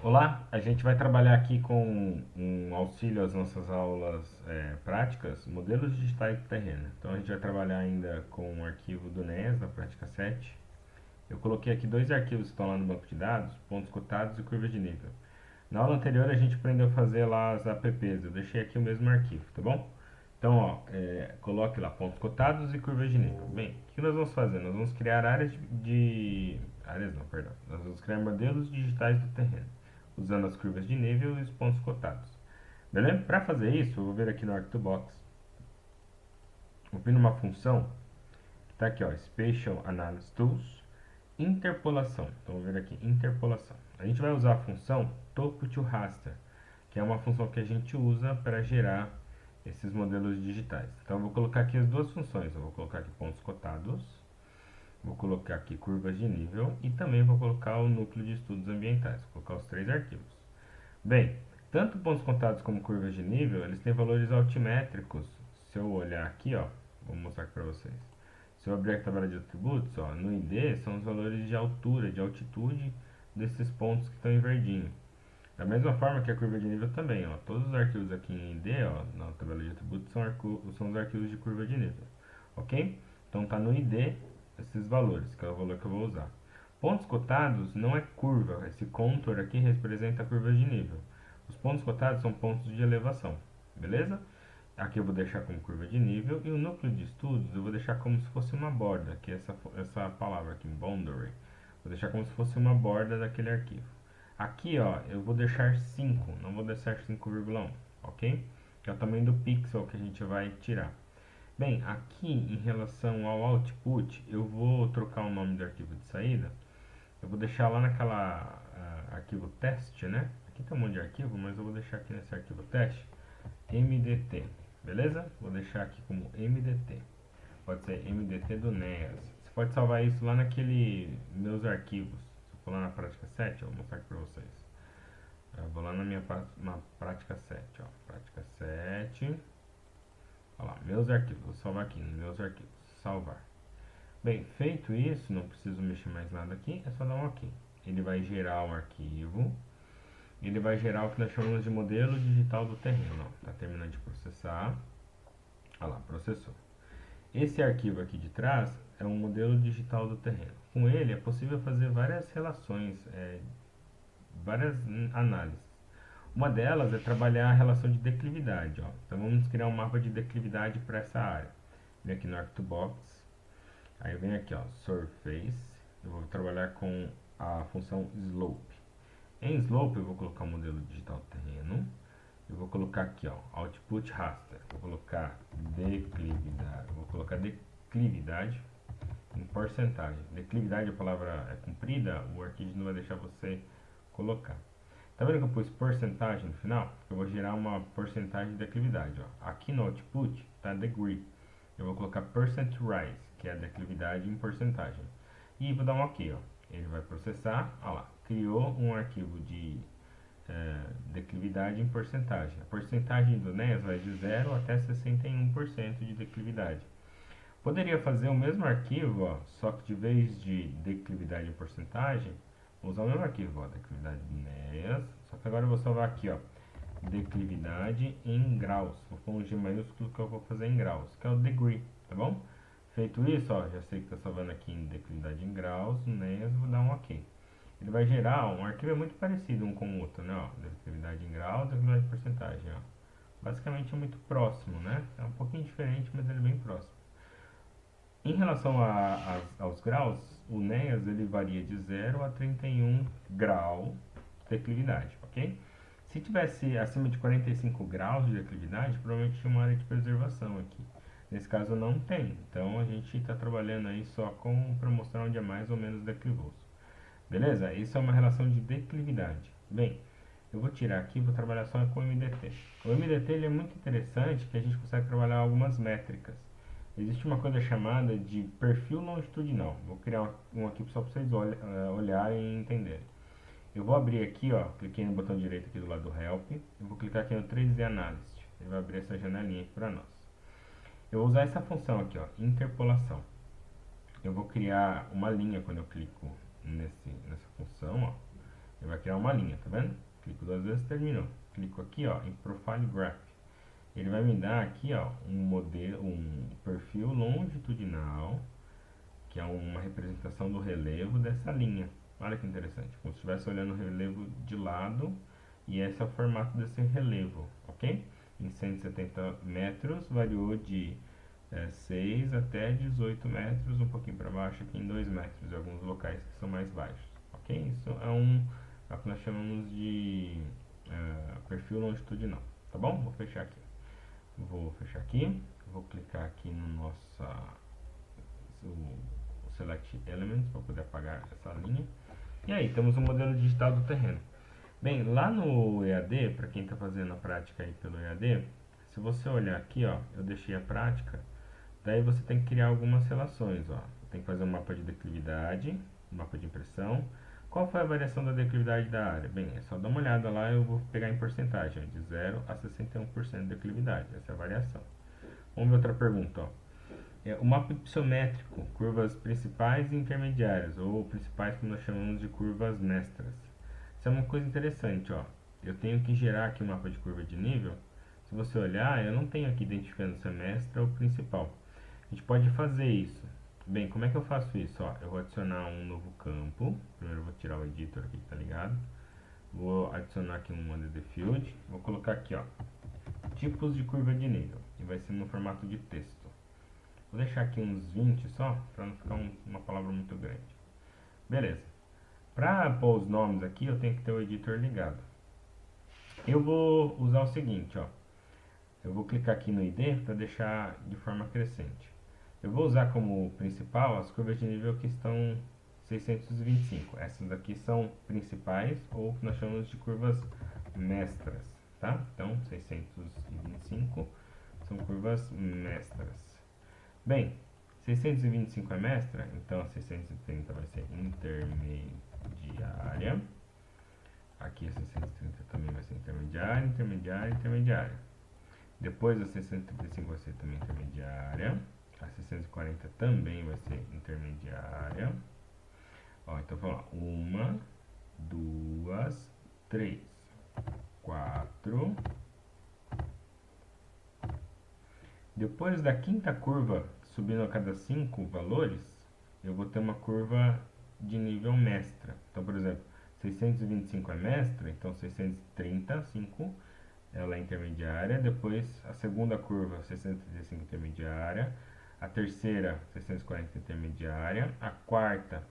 Olá, a gente vai trabalhar aqui com um auxílio às nossas aulas práticas, modelos digitais do terreno. Então a gente vai trabalhar ainda com o arquivo do NES, da prática 7. Eu coloquei aqui dois arquivos que estão lá no banco de dados, pontos cotados e curvas de nível. Na aula anterior a gente aprendeu a fazer lá as apps, eu deixei aqui o mesmo arquivo, tá bom? Então, coloque lá pontos cotados e curvas de nível. Bem, o que nós vamos fazer? Nós vamos criar áreas não, perdão. Nós vamos criar modelos digitais do terreno, usando as curvas de nível e os pontos cotados. Beleza? Para fazer isso, eu vou vir aqui no Arctobox, vou vir numa função que está aqui, ó, Spatial Analysis Tools, interpolação. Então, vou vir aqui, interpolação. A gente vai usar a função topo to raster, que é uma função que a gente usa para gerar esses modelos digitais. Então, eu vou colocar aqui as duas funções. Eu vou colocar aqui pontos cotados, vou colocar aqui curvas de nível e também vou colocar o núcleo de estudos ambientais. Vou colocar os três arquivos. Bem, tanto pontos contados como curvas de nível, eles têm valores altimétricos. Se eu olhar aqui, ó, vou mostrar aqui para vocês. Se eu abrir a tabela de atributos, ó, no ID são os valores de altura, de altitude desses pontos que estão em verdinho. Da mesma forma que a curva de nível também, ó, todos os arquivos aqui em ID, ó, na tabela de atributos, são os arquivos de curva de nível, ok? Então está no ID esses valores, que é o valor que eu vou usar. Pontos cotados não é curva, esse contour aqui representa a curva de nível. Os pontos cotados são pontos de elevação, beleza? Aqui eu vou deixar como curva de nível e o núcleo de estudos eu vou deixar como se fosse uma borda, que é essa palavra aqui, boundary. Vou deixar como se fosse uma borda daquele arquivo. Aqui, ó, eu vou deixar 5, não vou deixar 5,1, ok? Que é o tamanho do pixel que a gente vai tirar. Bem, aqui em relação ao output, eu vou trocar o nome do arquivo de saída. Eu vou deixar lá naquela arquivo teste, né? Aqui tem um monte de arquivo, mas eu vou deixar aqui nesse arquivo teste MDT, beleza? Vou deixar aqui como MDT. Pode ser MDT do NES. Você pode salvar isso lá naquele meus arquivos. Se eu for lá na prática 7, eu vou mostrar aqui para vocês. Eu vou lá na prática 7, ó. Prática 7. Olha lá, meus arquivos. Vou salvar aqui, meus arquivos. Salvar. Bem, feito isso, não preciso mexer mais nada aqui, é só dar um OK. Ele vai gerar um arquivo. Ele vai gerar o que nós chamamos de modelo digital do terreno. Está terminando de processar. Olha lá, processou. Esse arquivo aqui de trás é um modelo digital do terreno. Com ele é possível fazer várias relações, várias análises. Uma delas é trabalhar a relação de declividade. Ó. Então vamos criar um mapa de declividade para essa área. Vem aqui no Arctobox, aí vem aqui, ó, Surface. Eu vou trabalhar com a função Slope. Em Slope eu vou colocar o modelo digital do terreno. Eu vou colocar aqui, ó, Output Raster. Vou colocar declividade. Vou colocar declividade em porcentagem. Declividade, a palavra é comprida, o arquivo não vai deixar você colocar. Tá vendo que eu pus porcentagem no final? Eu vou gerar uma porcentagem de declividade. Ó. Aqui no output está degree. Eu vou colocar percent rise, que é a declividade em porcentagem. E vou dar um OK. Ó. Ele vai processar. Ó lá, criou um arquivo de declividade em porcentagem. A porcentagem do NES vai de 0 até 61% de declividade. Poderia fazer o mesmo arquivo, ó, só que de vez de declividade em porcentagem, vou usar o mesmo arquivo, ó, declividade do NES, só que agora eu vou salvar aqui, ó, declividade em graus. Vou pôr um G maiúsculo que eu vou fazer em graus, que é o degree, tá bom? Feito isso, ó, já sei que está salvando aqui em declividade em graus, no NES, vou dar um OK. Ele vai gerar um arquivo muito parecido um com o outro, né? Ó, declividade em graus, declividade em porcentagem, ó. Basicamente é muito próximo, né? É um pouquinho diferente, mas ele é bem próximo. Em relação aos graus, o NEAS ele varia de 0 a 31 grau de declividade, ok? Se tivesse acima de 45 graus de declividade, provavelmente tinha uma área de preservação aqui. Nesse caso não tem, então a gente está trabalhando aí só para mostrar onde é mais ou menos declivoso. Beleza? Isso é uma relação de declividade. Bem, eu vou tirar aqui e vou trabalhar só com o MDT. O MDT ele é muito interessante que a gente consegue trabalhar algumas métricas. Existe uma coisa chamada de perfil longitudinal. Vou criar um aqui só para vocês olharem e entenderem. Eu vou abrir aqui, ó, cliquei no botão direito aqui do lado do Help. Eu vou clicar aqui no 3D Analysis. Ele vai abrir essa janelinha aqui para nós. Eu vou usar essa função aqui, ó, interpolação. Eu vou criar uma linha quando eu clico nessa função, ó. Ele vai criar uma linha, tá vendo? Clico duas vezes, terminou. Clico aqui, ó, em Profile Graph. Ele vai me dar aqui, ó, um perfil longitudinal, que é uma representação do relevo dessa linha. Olha que interessante, como se estivesse olhando o relevo de lado, e esse é o formato desse relevo, ok? Em 170 metros, variou de 6 até 18 metros, um pouquinho para baixo aqui em 2 metros, em alguns locais que são mais baixos, ok? Isso é o que nós chamamos de perfil longitudinal, tá bom? Vou fechar aqui. Vou fechar aqui, vou clicar aqui no nosso Select Elements para poder apagar essa linha. E aí, temos um modelo digital do terreno. Bem, lá no EAD, para quem está fazendo a prática aí pelo EAD, se você olhar aqui, ó, eu deixei a prática, daí você tem que criar algumas relações, ó. Tem que fazer um mapa de declividade, um mapa de impressão. Qual foi a variação da declividade da área? Bem, é só dar uma olhada lá, eu vou pegar em porcentagem, de 0 a 61% de declividade, essa é a variação. Vamos ver outra pergunta, ó. O mapa ipsométrico, curvas principais e intermediárias, ou principais que nós chamamos de curvas mestras. Isso é uma coisa interessante, ó. Eu tenho que gerar aqui um mapa de curva de nível. Se você olhar, eu não tenho aqui identificando se é mestra ou principal. A gente pode fazer isso. Bem, como é que eu faço isso? Ó, eu vou adicionar um novo campo. Primeiro eu vou tirar o editor aqui que tá ligado. Vou adicionar aqui um under field. Vou colocar aqui, ó, tipos de curva de nível. E vai ser no formato de texto. Vou deixar aqui uns 20 só, para não ficar uma palavra muito grande. Beleza. Para pôr os nomes aqui, eu tenho que ter o editor ligado. Eu vou usar o seguinte, ó. Eu vou clicar aqui no ID para deixar de forma crescente. Eu vou usar como principal as curvas de nível que estão 625. Essas daqui são principais, ou que nós chamamos de curvas mestras, tá? Então, 625 são curvas mestras. Bem, 625 é mestra, então 630 vai ser intermediária. Aqui a 630 também vai ser intermediária, intermediária, intermediária. Depois a 635 vai ser também intermediária. A 640 também vai ser intermediária. Ó, então vamos lá. 1, 2, 3, 4. Depois da quinta curva, subindo a cada 5 valores, eu vou ter uma curva de nível mestra. Então, por exemplo, 625 é mestra, então 635 ela é intermediária. Depois, a segunda curva, 635 intermediária. A terceira, 640 intermediária. A quarta,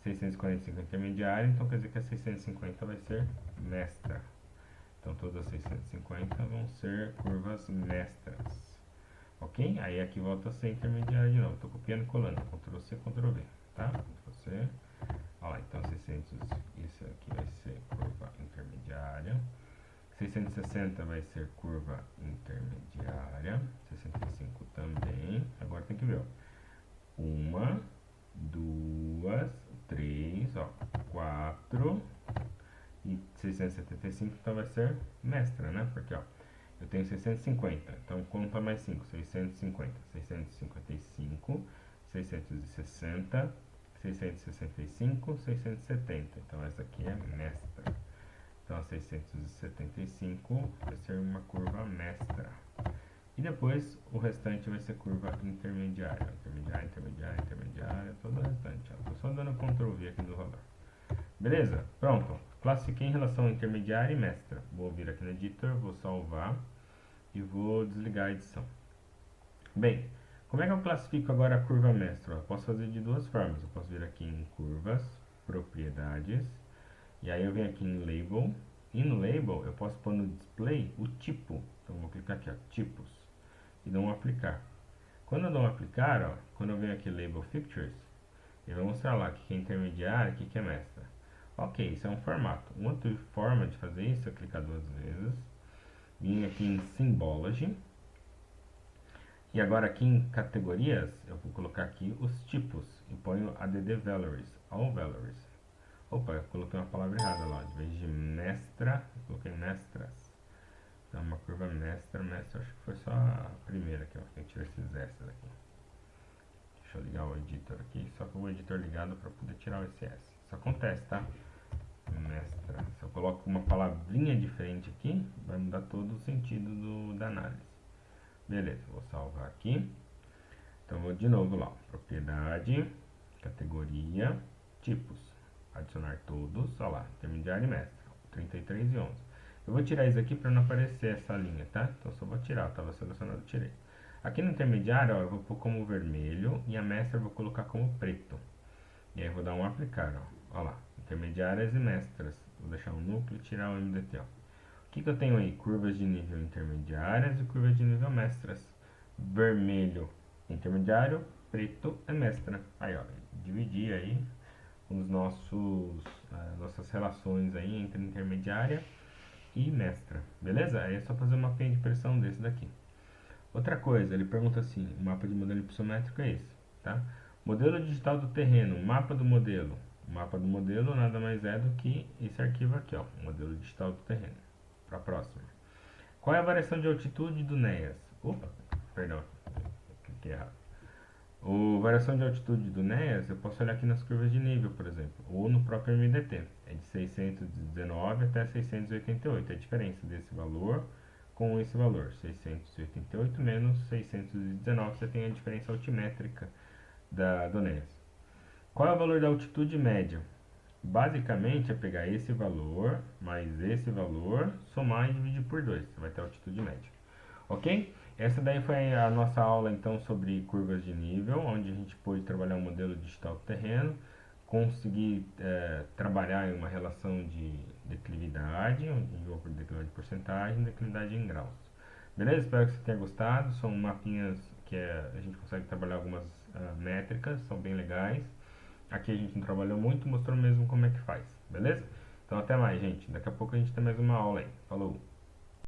645 intermediária. Então, quer dizer que a 650 vai ser mestra. Então, todas as 650 vão ser curvas mestras. Ok? Aí aqui volta a ser intermediário de novo. Estou copiando e colando. Ctrl C, Ctrl V. Tá? Ctrl C. Olha lá, então 600, isso aqui vai ser curva intermediária. 660 vai ser curva intermediária. 65 também. Agora tem que ver, ó. 1, 2, 3, ó. 4. E 675 então vai ser mestra, né? Porque, ó, eu tenho 650, então conta mais 5, 650, 655, 660, 665, 670. Então essa aqui é mestra. Então a 675 vai ser uma curva mestra. E depois o restante vai ser curva intermediária. Intermediária, intermediária, intermediária, todo o restante. Estou só dando Ctrl V aqui do radar. Beleza? Pronto. Classifiquei em relação a intermediária e mestra. Vou vir aqui no editor, vou salvar e vou desligar a edição. Bem, como é que eu classifico agora a curva mestra? Eu posso fazer de duas formas. Eu posso vir aqui em curvas, propriedades, e aí eu venho aqui em label, e no label eu posso pôr no display o tipo. Então eu vou clicar aqui, ó, tipos, e dou um aplicar. Quando eu dou um aplicar, ó, quando eu venho aqui label features, ele vai mostrar lá o que é intermediário e o que é mestra. Ok, isso é um formato. Uma outra forma de fazer isso é clicar duas vezes, vim aqui em Symbology, e agora aqui em categorias, eu vou colocar aqui os tipos, e ponho add values, all values. Opa, eu coloquei uma palavra errada lá, de vez de mestra, eu coloquei mestras. Então uma curva mestra, mestra, acho que foi só a primeira aqui, ó, tem que tirar esses S daqui. Deixa eu ligar o editor aqui, só com o editor ligado para poder tirar o SS. Isso acontece, tá? Mestra. coloco uma palavrinha diferente aqui, vai mudar todo o sentido da análise. Beleza, vou salvar aqui. Então vou de novo lá, propriedade, categoria, tipos, adicionar todos, olha lá, intermediário e mestre, 33 e 11. Eu vou tirar isso aqui para não aparecer essa linha, tá? Então só vou tirar, estava selecionado, tirei. Aqui no intermediário, ó, eu vou pôr como vermelho e a mestra eu vou colocar como preto. E aí eu vou dar um aplicar, ó, lá, intermediárias e mestras. Vou deixar um núcleo e tirar o MDT, ó. O que eu tenho aí? Curvas de nível intermediárias e curvas de nível mestras. Vermelho intermediário, preto é mestra. Aí, ó, dividir aí nossas relações aí entre intermediária e mestra, beleza? Aí é só fazer uma mapinha de pressão desse daqui. Outra coisa, ele pergunta assim, o mapa de modelo hipossométrico é esse, tá? Modelo digital do terreno, mapa do modelo. O mapa do modelo nada mais é do que esse arquivo aqui, ó, modelo digital do terreno. Para a próxima. Qual é a variação de altitude do NEAS? Opa, perdão, cliquei errado. O variação de altitude do NEAS, eu posso olhar aqui nas curvas de nível, por exemplo, ou no próprio MDT. É de 619 até 688. É a diferença desse valor com esse valor. 688 menos 619, você tem a diferença altimétrica do NEAS. Qual é o valor da altitude média? Basicamente é pegar esse valor mais esse valor, somar e dividir por 2. Você vai ter a altitude média. Ok? Essa daí foi a nossa aula então sobre curvas de nível, onde a gente pôde trabalhar um modelo digital do terreno, conseguir trabalhar em uma relação de declividade, onde a gente vai por declividade de porcentagem, declividade em graus. Beleza? Espero que você tenha gostado. São mapinhas que a gente consegue trabalhar algumas métricas, são bem legais. Aqui a gente não trabalhou muito, mostrou mesmo como é que faz, beleza? Então até mais, gente. Daqui a pouco a gente tem mais uma aula aí. Falou!